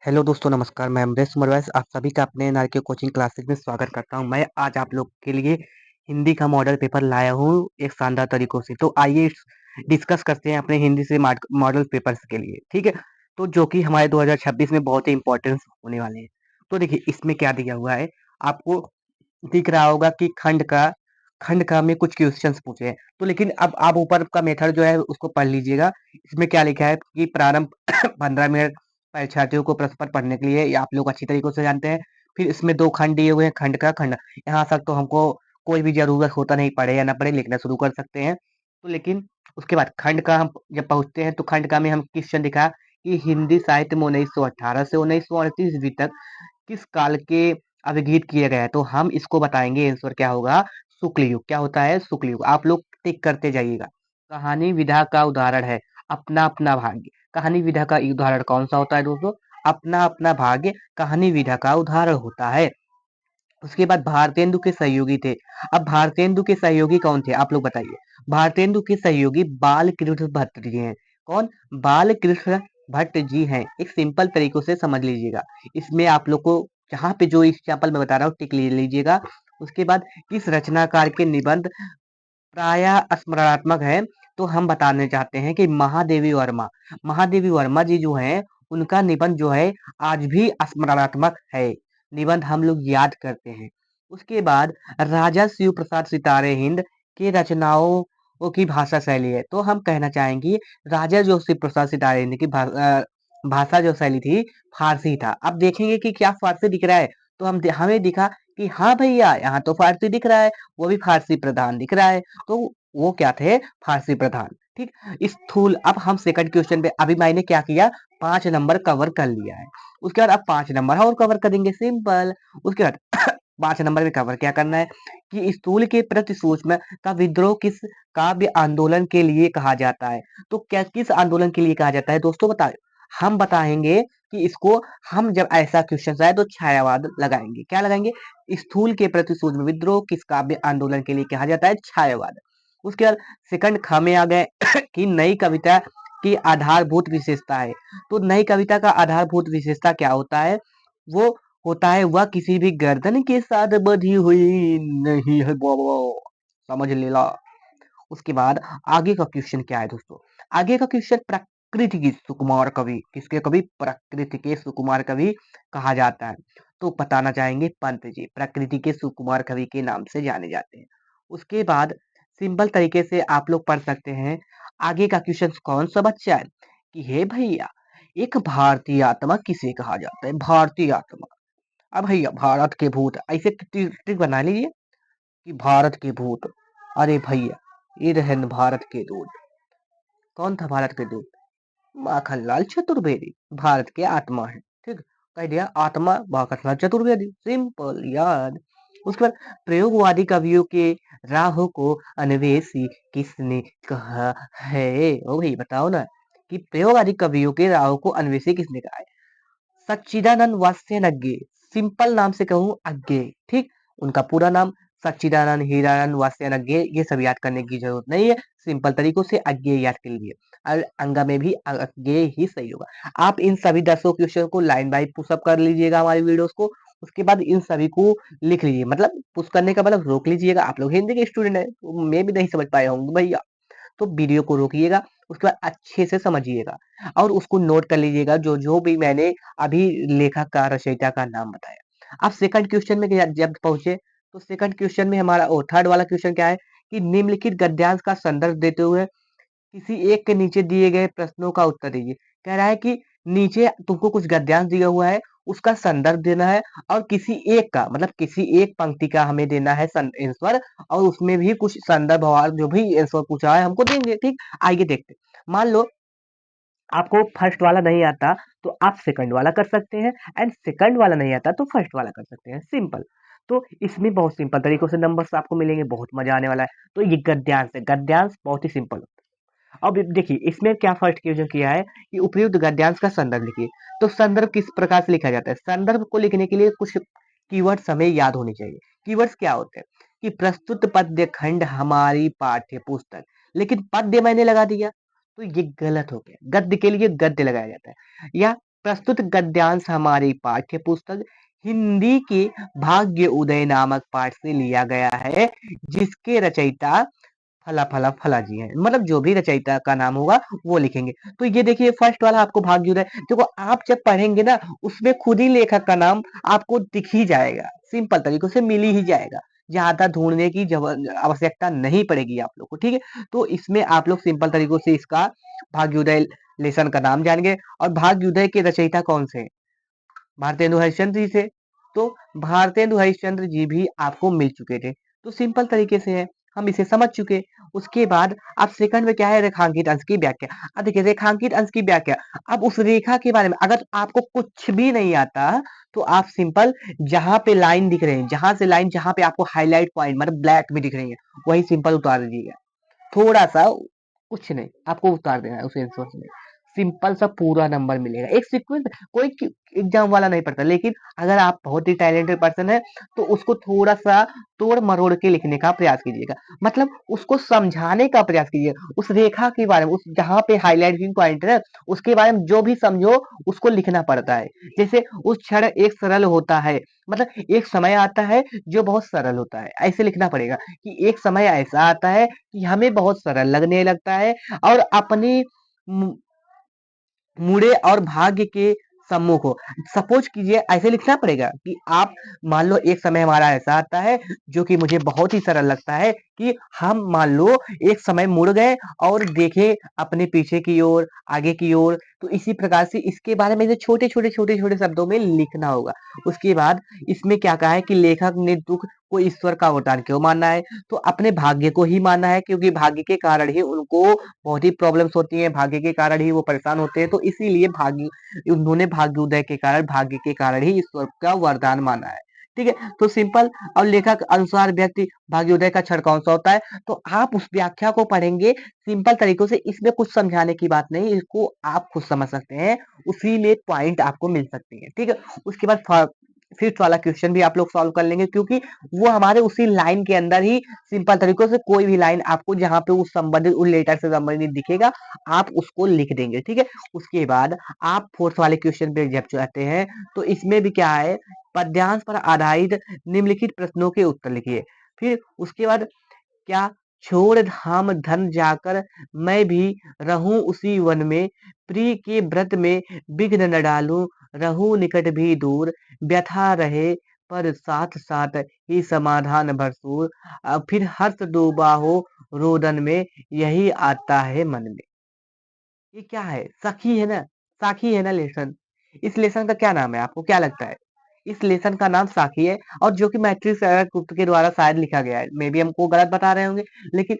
Hello दोस्तों, नमस्कार। मैं अमरेश सुमरवैस आप सभी का अपने एनआरके कोचिंग क्लासेस में स्वागत करता हूं। मैं आज आप लोग के लिए हिंदी का मॉडल पेपर लाया हूं एक शानदार तरीकों से। तो आइए डिस्कस करते हैं अपने हिंदी से मॉडल पेपर्स के लिए, ठीक है। तो जो कि हमारे 2026 में बहुत ही इंपॉर्टेंस होने वाले हैं। तो देखिए इसमें क्या दिया हुआ है, आपको दिख रहा होगा कि खंड का में कुछ क्वेश्चंस पूछे हैं। तो लेकिन अब आप ऊपर का मेथड जो है उसको पढ़ लीजिएगा। इसमें क्या लिखा है कि प्रारंभ 15 मिनट परीक्षार्थियों को प्रश्न पत्र पढ़ने के लिए, ये आप लोग अच्छी तरीके से जानते हैं। फिर इसमें 2 खंड दिए हुए हैं, खंड का खंड। यहाँ तक तो हमको कोई भी ज़रूरत होता नहीं, पढ़े या ना पढ़े लिखना शुरू कर सकते हैं। तो लेकिन उसके बाद खंड का हम जब पहुँचते हैं तो खंड का में हम क्वेश्चन दिखा कि हिंदी साहित्य में 1918 से 1938 ईस्वी तक किस काल के अभिगीत किए गए हैं। तो हम इसको बताएँगे, आंसर क्या होगा, शुक्ल युग। क्या होता है? शुक्ल युग। आप लोग टिक करते जाइएगा। कहानी विधा का उदाहरण है अपना अपना भाग्य। कहानी विधा का उदाहरण कौन सा होता है दोस्तों? अपना अपना भाग्य कहानी विधा का उदाहरण होता है। उसके बाद भारतेंदु के सहयोगी थे। अब भारतेंदु के सहयोगी कौन थे आप लोग बताइए? भारतेंदु के सहयोगी बाल कृष्ण भट्ट जी हैं। कौन? बाल कृष्ण भट्ट जी हैं। एक सिंपल तरीकों से समझ लीजिएगा। इसमें आप लोग को जहाँ पे जो एग्जाम्पल मैं बता रहा हूँ टिक ले लीजिएगा। उसके बाद किस रचनाकार के निबंध प्राय स्मरणात्मक है? तो हम बताने चाहते हैं कि महादेवी वर्मा। महादेवी वर्मा जी जो हैं उनका निबंध जो है आज भी स्मरणात्मक है। निबंध हम लोग याद करते हैं। उसके बाद राजा शिव प्रसाद सितारे हिंद के रचनाओं की भाषा शैली है। तो हम कहना चाहेंगे राजा जो शिव प्रसाद सितारे हिंद की भाषा जो शैली थी फारसी था। अब देखेंगे कि क्या फारसी दिख रहा है, तो हमें दिखा कि हाँ भैया यहाँ तो फारसी दिख रहा है, वो भी फारसी प्रधान दिख रहा है। तो वो क्या थे? फारसी प्रधान। ठीक। स्थूल। अब हम सेकंड क्वेश्चन पे अभी मैंने क्या किया, 5 नंबर कवर कर लिया है। उसके बाद अब 5 नंबर और कवर करेंगे, सिंपल। उसके बाद 5 नंबर में कवर क्या करना है कि स्थूल के प्रति सूक्ष्म का विद्रोह किस काव्य आंदोलन के लिए कहा जाता है? तो क्या किस आंदोलन के लिए कहा जाता है दोस्तों, बताओ। हम बताएंगे कि इसको, हम जब ऐसा क्वेश्चन आए तो छायावाद लगाएंगे। क्या लगाएंगे? स्थूल के प्रति सूक्ष्म विद्रोह किस काव्य आंदोलन के लिए कहा जाता है? छायावाद। उसके बाद सेकंड ख में आ गए कि नई कविता की आधारभूत विशेषता है। तो नई कविता का आधारभूत विशेषता क्या होता है? वो होता है वह किसी भी गर्दन के साथ बंधी हुई नहीं है बाबा। समझ लेला। उसके बाद आगे का क्वेश्चन क्या है दोस्तों? आगे का क्वेश्चन प्रकृति की सुकुमार कवि किसके कवि? प्रकृति के सुकुमार कवि कहा जाता है। तो बताना चाहेंगे पंत जी प्रकृति के सुकुमार कवि के नाम से जाने जाते हैं। उसके बाद सिंपल तरीके से आप लोग पढ़ सकते हैं। आगे का क्वेश्चन कौन सा बच्चा है कि हे भैया एक भारतीय आत्मा किसे कहा जाता है? भारतीय आत्मा। अब भैया भारत के भूत, ऐसे ट्रिक बना लीजिए कि भारत के भूत। अरे भैया ये रहे भारत के दूत। कौन था भारत के दूत? माखनलाल चतुर्वेदी भारत के आत्मा है। ठीक। कह दिया आत्मा माखनलाल चतुर्वेदी, सिंपल याद। उसके बाद प्रयोगवादी कवियों के राह को अन्वेषी किसने कहा है? ओ भाई बताओ ना कि प्रयोगवादी कवियों के राह को अन्वेषी किसने कहा है? सच्चिदानंद वात्स्यनज्ञे। सिंपल नाम से कहूँ अज्ञे। ठीक। उनका पूरा नाम सच्चिदानंद हीरानंद वात्स्यनज्ञे। ये सब याद करने की जरूरत नहीं है, सिंपल तरीकों से अज्ञे याद कर लीजिए। और अंगा में भी अज्ञे ही सही होगा। आप इन सभी 10 क्वेश्चन को लाइन बाय पुशअप कर लीजिएगा हमारी वीडियोस को। उसके बाद इन सभी को लिख लीजिए, मतलब पुश करने का मतलब रोक लीजिएगा। आप लोग हिंदी के स्टूडेंट है तो मैं भी नहीं समझ पाया हूँ भैया, तो वीडियो को रोकिएगा। उसके बाद अच्छे से समझिएगा और उसको नोट कर लीजिएगा जो जो भी मैंने अभी लेखक का रचयिता का नाम बताया। अब सेकंड क्वेश्चन में जब पहुंचे तो सेकंड क्वेश्चन में हमारा थर्ड वाला क्वेश्चन क्या है कि निम्नलिखित गद्यांश का संदर्भ देते हुए किसी एक के नीचे दिए गए प्रश्नों का उत्तर दीजिए। कह रहा है कि नीचे तुमको कुछ गद्यांश दिया हुआ है, उसका संदर्भ देना है और किसी एक का, मतलब किसी एक पंक्ति का हमें देना है आंसर। और उसमें भी कुछ संदर्भ और जो भी आंसर पूछा है हमको देंगे। ठीक। आइए देखते हैं। मान लो आपको फर्स्ट वाला नहीं आता तो आप सेकंड वाला कर सकते हैं, एंड सेकंड वाला नहीं आता तो फर्स्ट वाला कर सकते हैं, सिंपल। तो इसमें बहुत सिंपल तरीकों से नंबर्स आपको मिलेंगे, बहुत मजा आने वाला है। तो ये गद्यांश है, गद्यांश बहुत ही सिंपल होता है। अब देखिए इसमें क्या फर्स्ट क्वेश्चन किया है कि उपयुक्त गद्यांश का संदर्भ लिखिए। तो संदर्भ किस प्रकार से लिखा जाता है? संदर्भ को लिखने के लिए कुछ कीवर्ड्स हमें याद होने चाहिए। कीवर्ड्स क्या होते हैं कि प्रस्तुत पद्य खंड हमारी पाठ्य पुस्तक, लेकिन पद्य मैंने लगा दिया तो ये गलत हो गया। गद्य के लिए गद्य लगाया जाता है, या प्रस्तुत गद्यांश हमारी पाठ्य पुस्तक हिंदी के भाग्य उदय नामक पाठ से लिया गया है, जिसके रचयिता फला फला फला जी हैं। मतलब जो भी रचयिता का नाम होगा वो लिखेंगे। तो ये देखिए फर्स्ट वाला आपको भाग्योदय, देखो आप जब पढ़ेंगे ना उसमें खुद ही लेखक का नाम आपको दिख ही जाएगा, सिंपल तरीकों से मिल ही जाएगा, ज्यादा ढूंढने की आवश्यकता नहीं पड़ेगी आप लोग को, ठीक है। तो इसमें आप लोग सिंपल तरीकों से इसका भाग्योदय लेसन का नाम जानेंगे। और भाग्योदय के रचयिता कौन से हैं? भारतेंदु हरिश्चंद्र जी थे। तो भारतेंदु हरिश्चंद्र जी भी आपको मिल चुके थे, तो सिंपल तरीके से है, हम इसे समझ चुके। उसके बाद अब सेकंड में क्या है, रेखांकित अंश की व्याख्या। अब देखिए रेखांकित अंश की व्याख्या, अब उस रेखा के बारे में अगर आपको कुछ भी नहीं आता तो आप सिंपल जहां पे लाइन दिख रहे हैं, जहां से लाइन जहां पे आपको हाईलाइट पॉइंट मतलब ब्लैक में दिख रही है, वही सिंपल उतार दीजिएगा। थोड़ा सा कुछ नहीं आपको उतार देना है उस आंसर में, सिंपल सा पूरा नंबर मिलेगा। एक सीक्वेंस कोई एग्जाम वाला नहीं पढ़ता, लेकिन अगर आप बहुत ही टैलेंटेड पर्सन है तो उसको थोड़ा सा तोड़ मरोड़ के लिखने का प्रयास कीजिएगा, मतलब उसको समझाने का प्रयास कीजिएगा। उस रेखा के बारे में, उस जहां पे हाईलाइटिंग पॉइंट है उसके बारे में जो भी समझो उसको लिखना पड़ता है। जैसे उस क्षण एक सरल होता है, मतलब एक समय आता है जो बहुत सरल होता है, ऐसे लिखना पड़ेगा कि एक समय ऐसा आता है कि हमें बहुत सरल लगने लगता है और अपनी मुड़े और भाग्य के सम्मुख हो। सपोज कीजिए ऐसे लिखना पड़ेगा कि आप मान लो एक समय हमारा ऐसा आता है जो कि मुझे बहुत ही सरल लगता है कि हम मान लो एक समय मुड़ गए और देखें अपने पीछे की ओर, आगे की ओर। तो इसी प्रकार से इसके बारे में छोटे छोटे शब्दों में लिखना होगा। उसके बाद इसमें क्या कहा है कि लेखक ने दुख को ईश्वर का अवतार क्यों माना है, तो अपने भाग्य को ही माना है, क्योंकि भाग्य के कारण ही उनको बहुत ही प्रॉब्लम्स होती हैं, भाग्य के कारण ही वो परेशान होते हैं। तो इसीलिए भाग्य उन्होंने भाग्योदय के कारण, भाग्य के कारण ही ईश्वर का वरदान माना है, ठीक है। तो सिंपल। और लेखक अनुसार व्यक्ति भाग्योदय का क्षण कौन सा होता है, तो आप उस व्याख्या को पढ़ेंगे सिंपल तरीकों से, इसमें कुछ समझाने की बात नहीं, इसको आप खुद समझ सकते हैं, उसी में पॉइंट आपको मिल सकती है, ठीक है। उसके बाद फिफ्थ वाला क्वेश्चन भी आप लोग सॉल्व कर लेंगे, क्योंकि वो हमारे उसी लाइन के अंदर ही सिंपल तरीकों से कोई भी लाइन आपको जहां पे उस संबंधित उस लेटर से संबंधित दिखेगा आप उसको लिख देंगे, ठीक है। उसके बाद आप फोर्थ वाले क्वेश्चन पे जब चाहते हैं तो इसमें भी क्या है, पद्यांश पर आधारित निम्नलिखित प्रश्नों के उत्तर लिखिए। फिर उसके बाद क्या, छोड़ धाम धन जाकर मैं भी रहूं उसी वन में, प्रिय के व्रत में विघ्न न डालूं, रहूं निकट भी दूर, व्यथा रहे पर साथ साथ ही समाधान भरपूर, फिर हर्ष डूबा हो रोदन में, यही आता है मन में। ये क्या है, सखी है ना, साखी है ना लेसन। इस लेसन का क्या नाम है, आपको क्या लगता है? इस लेसन का नाम साखी है, और जो कि मैट्रिक्स गुप्त के द्वारा शायद लिखा गया है, मे बी हमको गलत बता रहे होंगे, लेकिन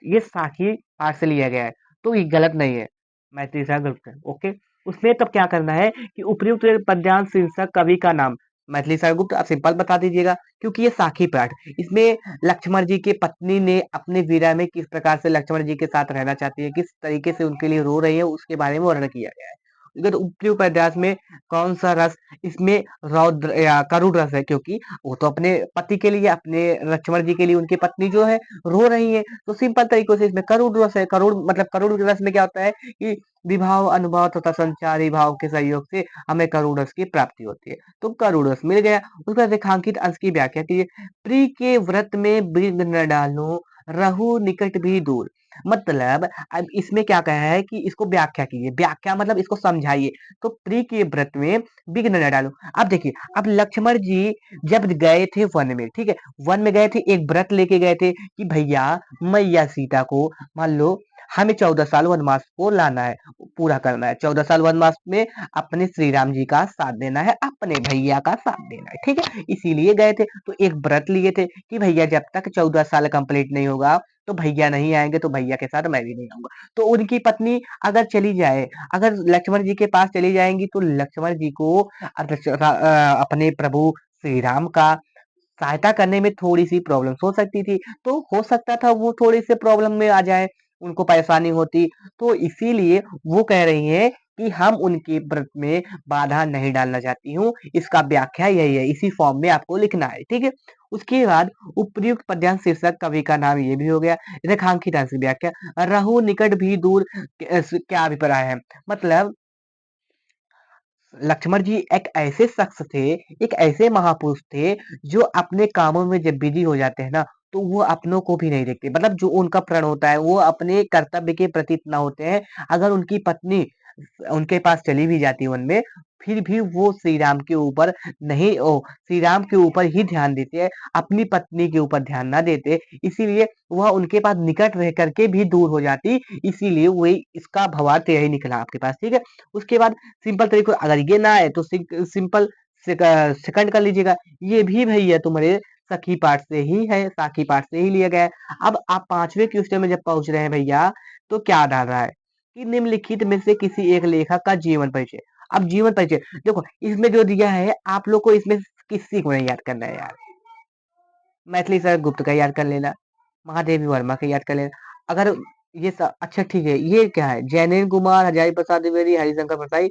ये साखी पाठ से लिया गया है, तो ये गलत नहीं है, मैट्रिक्स गुप्त है, ओके। उसमें तब क्या करना है कि उपयुक्त पद्यांश शीर्षक कवि का नाम, मैथिली गुप्त आप सिंपल बता दीजिएगा, क्योंकि ये साखी पाठ, इसमें लक्ष्मण जी की पत्नी ने अपने विरह में किस प्रकार से लक्ष्मण जी के साथ रहना चाहती है, किस तरीके से उनके लिए रो रही है, उसके बारे में वर्णन किया गया है। अगर उपयुक्त पद्यांश में कौन सा रस, इसमें रौद्र या करुण रस है, क्योंकि वो तो अपने पति के लिए, अपने लक्ष्मण जी के लिए उनकी पत्नी जो है रो रही है, तो सिंपल तरीकों से इसमें करुण रस है। करुण मतलब करुण रस में क्या होता है कि विभाव अनुभव तथा संचारी भाव के सहयोग से हमें करुण रस की प्राप्ति होती है, तो करुण रस मिल गया। उसके बाद रेखांकित अंश की व्याख्या कीजिए। प्रिय के व्रत में विघ्न न डालो, रहु निकट भी दूर। मतलब अब इसमें क्या कहा है कि इसको व्याख्या कीजिए, व्याख्या मतलब इसको समझाइए। तो प्रिय के व्रत में विघ्न न डालो। अब देखिए, अब लक्ष्मण जी जब गए थे वन में, ठीक है, वन में गए थे, एक व्रत लेके गए थे कि भैया मैया सीता को मान लो हमें 14 साल वनवास को लाना है, पूरा करना है। 14 साल वनवास में अपने श्री राम जी का साथ देना है, अपने भैया का साथ देना है, ठीक है, इसीलिए गए थे। तो एक व्रत लिए थे कि भैया जब तक 14 साल कंप्लीट नहीं होगा तो भैया नहीं आएंगे, तो भैया के साथ मैं भी नहीं आऊंगा। तो उनकी पत्नी अगर चली जाए, अगर लक्ष्मण जी के पास चली जाएंगी तो लक्ष्मण जी को अपने प्रभु श्री राम का सहायता करने में थोड़ी-सी प्रॉब्लम्स हो सकती थी। तो हो सकता था वो थोड़े-से प्रॉब्लम में आ जाएँ, उनको परेशानी होती। तो इसीलिए वो कह रही हैं कि हम उनके व्रत में बाधा नहीं डालना चाहती हूँ। इसका व्याख्या यही है, इसी फॉर्म में आपको लिखना है, ठीक है? उसके बाद उपर्युक्त पद्यांश शीर्षक कवि का नाम ये भी हो गया। रेखांकित अंश व्याख्या, रहु निकट भी दूर क्या अभिप्राय है? मतलब लक्ष्मण जी एक ऐसे शख्स थे, एक ऐसे महापुरुष थे, जो अपने कामों में जब बिजी हो जाते हैं ना, तो वो अपनों को भी नहीं देखते। मतलब जो उनका प्रण होता है, वो अपने कर्तव्य के प्रति इतना होते हैं, अगर उनकी पत्नी उनके पास चली भी जाती है वन में, फिर भी वो श्री राम के ऊपर नहीं श्री राम के ऊपर ही ध्यान देते हैं, अपनी पत्नी के ऊपर ध्यान ना देते। इसीलिए वह उनके पास निकट रह करके भी दूर हो जाती, इसीलिए वही इसका भवार्थ यही निकला आपके पास, ठीक है? उसके बाद सिंपल तरीके अगर ये ना आए तो सिंपल सेकंड कर लीजिएगा। ये भी भैया तुम्हारे सखी पाठ से ही है, साखी पाठ से ही लिया गया है। अब आप पांचवें क्वेश्चन में जब पहुंच रहे हैं भैया, तो क्या डाल रहा है कि निम्नलिखित में से किसी एक लेखक का जीवन परिचय। अब जीवन परिचय देखो, इसमें जो दिया है आप लोग को, इसमें किसी को नहीं याद करना है यार। मैथिली शरद गुप्त का याद कर लेना, महादेवी वर्मा का याद कर लेना। अगर ये अच्छा ठीक है, ये क्या है, जैनेन्द्र कुमार, हजारी प्रसाद द्विवेदी, हरिशंकर प्रसाई,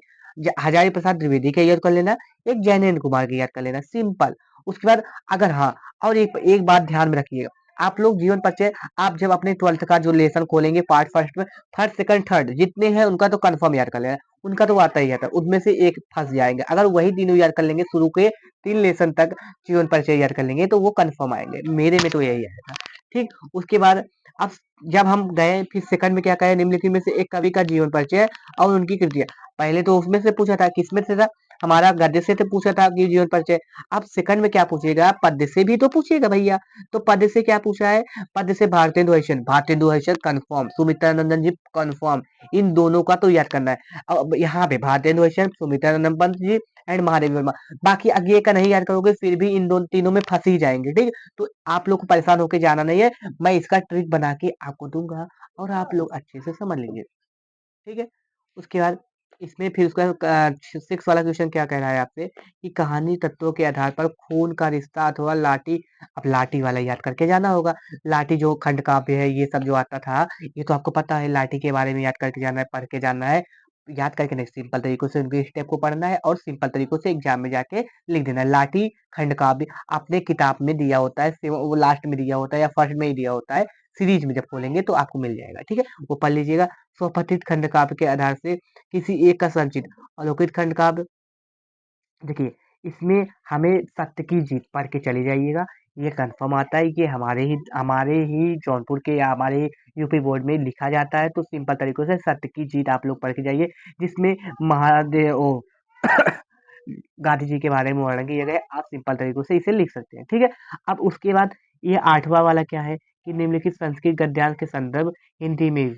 हजारी प्रसाद द्विवेदी का याद कर लेना, एक जैनेन्द्र कुमार का याद कर लेना, सिंपल। उसके बाद अगर हाँ, और एक एक बात ध्यान में रखिएगा, आप लोग जीवन परिचय, आप जब अपने 12th का जो लेसन खोलेंगे पार्ट फर्स्ट में, फर्स्ट सेकंड थर्ड जितने हैं उनका तो कंफर्म याद कर लेना, उनका तो आता ही आता है, उनमें से एक फंस जाएंगे। अगर वही तीनों याद कर लेंगे, शुरू के 3 लेसन तक जीवन परिचय याद कर लेंगे, तो वो कंफर्म आएंगे। मेरे में तो यही आया था, ठीक। उसके बाद अब जब हम गए फिर सेकंड में क्या कहे, निम्नलिखित में से एक कवि का जीवन परिचय और उनकी कृतियां। पहले तो उसमें से पूछा था, किसमें से था, हमारा गद्य से तो पूछा था कि जीवन परिचय। अब सेकंड में क्या पूछेगा, पद्य से भी तो पूछेगा भैया। तो पद्य से क्या पूछा है, पद्य से भारतेंदु हरिश्चंद्र, भारतेंदु हरिश्चंद्र कंफर्म, सुमित्रानंदन जी कंफर्म, इन दोनों का तो याद करना है। अब यहाँ पे भारतेंदु हरिश्चंद्र, सुमित्रानंदन पंत जी एंड महादेवी वर्मा, बाकी आगे का नहीं याद करोगे फिर भी इन दोनों तीनों में फंस ही जाएंगे, ठीक। तो आप लोग को परेशान होकर जाना नहीं है, मैं इसका ट्रिक बना के आपको दूंगा और आप लोग अच्छे से समझ लेंगे, ठीक है। उसके बाद इसमें फिर उसका 6 वाला क्वेश्चन क्या कह रहा है आपसे कि कहानी तत्वों के आधार पर खून का रिश्ता अथवा लाठी। अब लाठी वाला याद करके जाना होगा, लाठी जो खंड काव्य है ये सब जो आता था, ये तो आपको पता है, लाठी के बारे में याद करके जाना है, पढ़ के जाना है। याद करके नहीं, सिंपल तरीकों से उनके स्टेप को पढ़ना है और सिंपल तरीकों से एग्जाम में जाके लिख देना है। लाठी खंड काव्य आपने किताब में दिया होता है, वो लास्ट में दिया होता है या फर्स्ट में ही दिया होता है, सीरीज में जब खोलेंगे तो आपको मिल जाएगा, ठीक है। वो पढ़ लीजिएगा। स्वपथित खंड काव्य के आधार से किसी एक का संचित अलौकिक खंड काव्य। देखिए, इसमें हमें सत्य की जीत पढ़ के चले जाइएगा, ये कंफर्म आता है, ये हमारे ही जौनपुर के या हमारे यूपी बोर्ड में लिखा जाता है। तो सिंपल तरीकों से सत्य की जीत आप लोग पढ़ के जाइए, जिसमें महादेव गांधी जी के बारे में वर्णन किया गया है। आप सिंपल तरीकों से इसे लिख सकते हैं, ठीक है। अब उसके बाद ये 8वां वाला क्या है कि निम्नलिखित संस्कृत गद्यांश के संदर्भ हिंदी में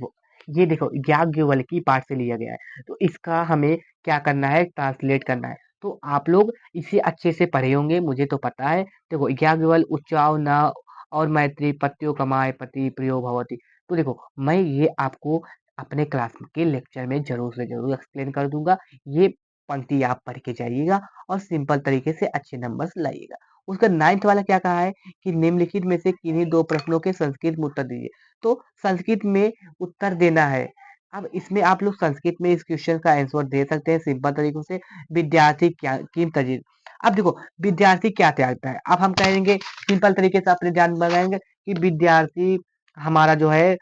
ये देखो याज्ञवल्क्य पाठ से लिया गया है, तो इसका हमें क्या करना है, ट्रांसलेट करना है। तो आप लोग इसे अच्छे से पढ़े होंगे, मुझे तो पता है। देखो, याज्ञवल उच्चाव न और मैत्री पत्यो कमाए पति प्रियो भवती। तो देखो, मैं ये आपको अपने क्लास के लेक्चर में जरूर से जरूर एक्सप्लेन कर दूंगा। ये पंक्ति आप पढ़ के जाइएगा और सिंपल तरीके से अच्छे नंबर्स लाइएगा। उसका 9th वाला क्या कहा है कि निम्नलिखित में से किन्हीं 2 प्रश्नों के संस्कृत में उत्तर दीजिए। तो संस्कृत में उत्तर देना है। अब इसमें आप लोग संस्कृत में इस क्वेश्चन का आंसर दे सकते हैं सिंपल तरीकों से। विद्यार्थी क्या किम तजीद। अब देखो, विद्यार्थी क्या त्यागता है, अब हम कहेंगे सिंपल तरीके से अपने ध्यान बनाएंगे कि विद्यार्थी हमारा जो है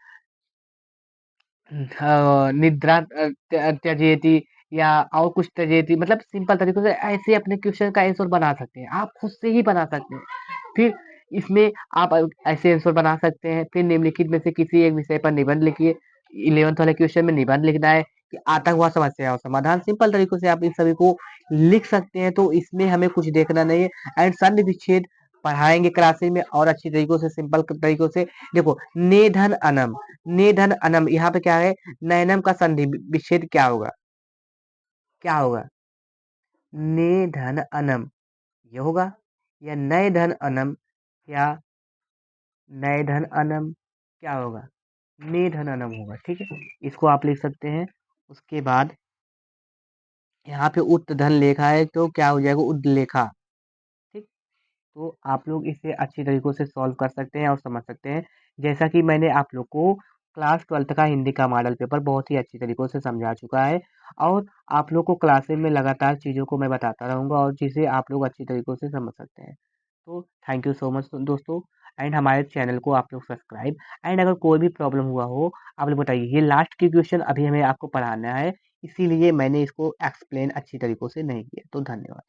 निद्रा त्यजेति या और कुछ त्यजेति, मतलब सिंपल तरीकों से ऐसे अपने क्वेश्चन का आंसर बना सकते हैं, आप खुद से ही बना सकते हैं। फिर इसमें आप ऐसे आंसर बना सकते हैं। फिर निम्नलिखित में से किसी एक विषय पर निबंध लिखिए। 11th वाले क्वेश्चन में निबंध लिखना है कि आता हुआ समस्या और समाधान, सिंपल तरीकों से आप इन सभी को लिख सकते हैं। तो इसमें हमें कुछ देखना नहीं है। एंड संधि विच्छेद पढ़ाएंगे क्लासेज में और अच्छी तरीकों से, सिंपल तरीकों से। देखो, नेधन अनम, नेधन अनम यहाँ पे क्या है, नैनम का संधि विच्छेद क्या होगा, क्या होगा, ने धन अनम, ये होगा, या नए धन अनम, या नए धन अनम क्या होगा, ने धन अनम होगा, ठीक है। इसको आप लिख सकते हैं। उसके बाद यहाँ पे उत धन लेखा है तो क्या हो जाएगा, उद्लेखा, ठीक। तो आप लोग इसे अच्छी तरीकों से सॉल्व कर सकते हैं और समझ सकते हैं। जैसा कि मैंने आप लोग को क्लास 12th का हिंदी का मॉडल पेपर बहुत ही अच्छी तरीकों से समझा चुका है, और आप लोग को क्लासेस में लगातार चीज़ों को मैं बताता रहूँगा और जिसे आप लोग अच्छी तरीकों से समझ सकते हैं। तो थैंक यू सो मच दोस्तों। एंड हमारे चैनल को आप लोग सब्सक्राइब। एंड अगर कोई भी प्रॉब्लम हुआ हो, आप लोग बताइए। ये लास्ट की क्वेश्चन अभी हमें आपको पढ़ाना है, इसीलिए मैंने इसको एक्सप्लेन अच्छी तरीकों से नहीं किया। तो धन्यवाद।